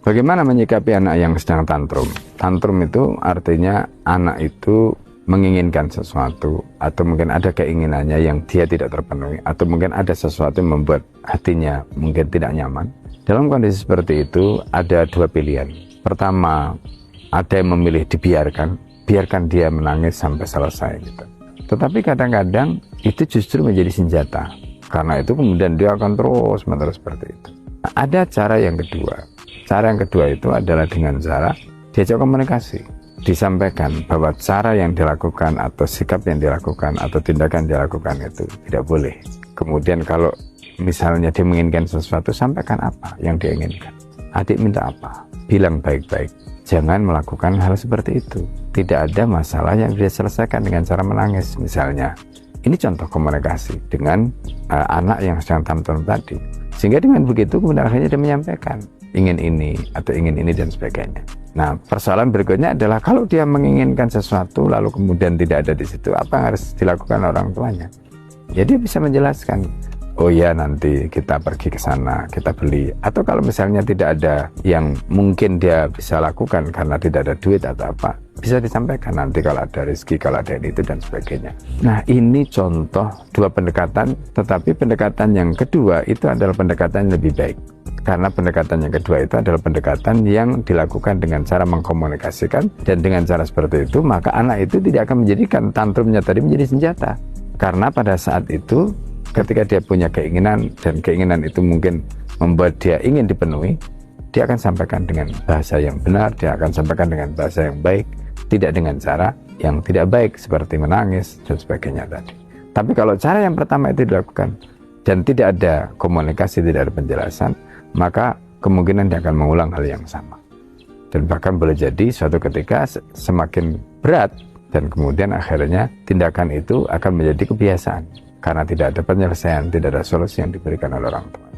Bagaimana menyikapi anak yang sedang tantrum? Tantrum itu artinya anak itu menginginkan sesuatu, atau mungkin ada keinginannya yang dia tidak terpenuhi, atau mungkin ada sesuatu yang membuat hatinya mungkin tidak nyaman. Dalam kondisi seperti itu ada dua pilihan. Pertama, ada yang memilih biarkan dia menangis sampai selesai gitu. Tetapi kadang-kadang itu justru menjadi senjata, karena itu kemudian dia akan terus menerus seperti itu. Nah, ada cara yang kedua. Cara yang kedua itu adalah dengan cara diajak komunikasi, disampaikan bahwa cara yang dilakukan atau sikap yang dilakukan atau tindakan yang dilakukan itu tidak boleh. Kemudian kalau misalnya dia menginginkan sesuatu, sampaikan apa yang dia inginkan. Adik minta apa? Bilang baik-baik. Jangan melakukan hal seperti itu. Tidak ada masalah yang dia selesaikan dengan cara menangis misalnya. Ini contoh komunikasi dengan anak yang sedang tantrum tadi. Sehingga dengan begitu kemudian akhirnya dia menyampaikan ingin ini atau ingin ini dan sebagainya. Nah, persoalan berikutnya adalah kalau dia menginginkan sesuatu lalu kemudian tidak ada di situ, apa yang harus dilakukan orang tuanya? Ya dia bisa menjelaskan, oh ya nanti kita pergi ke sana, kita beli. Atau kalau misalnya tidak ada yang mungkin dia bisa lakukan karena tidak ada duit atau apa, bisa disampaikan nanti kalau ada rezeki, kalau ada itu dan sebagainya. Nah, ini contoh dua pendekatan, tetapi pendekatan yang kedua itu adalah pendekatan yang lebih baik. Karena pendekatan yang kedua itu adalah pendekatan yang dilakukan dengan cara mengkomunikasikan, dan dengan cara seperti itu maka anak itu tidak akan menjadikan tantrumnya tadi menjadi senjata. Karena pada saat itu ketika dia punya keinginan dan keinginan itu mungkin membuat dia ingin dipenuhi, dia akan sampaikan dengan bahasa yang benar, dia akan sampaikan dengan bahasa yang baik, tidak dengan cara yang tidak baik seperti menangis dan sebagainya tadi. Tapi kalau cara yang pertama itu dilakukan dan tidak ada komunikasi, tidak ada penjelasan, maka kemungkinan dia akan mengulang hal yang sama. Dan bahkan boleh jadi suatu ketika semakin berat dan kemudian akhirnya tindakan itu akan menjadi kebiasaan karena tidak ada penyelesaian, tidak ada solusi yang diberikan oleh orang tua.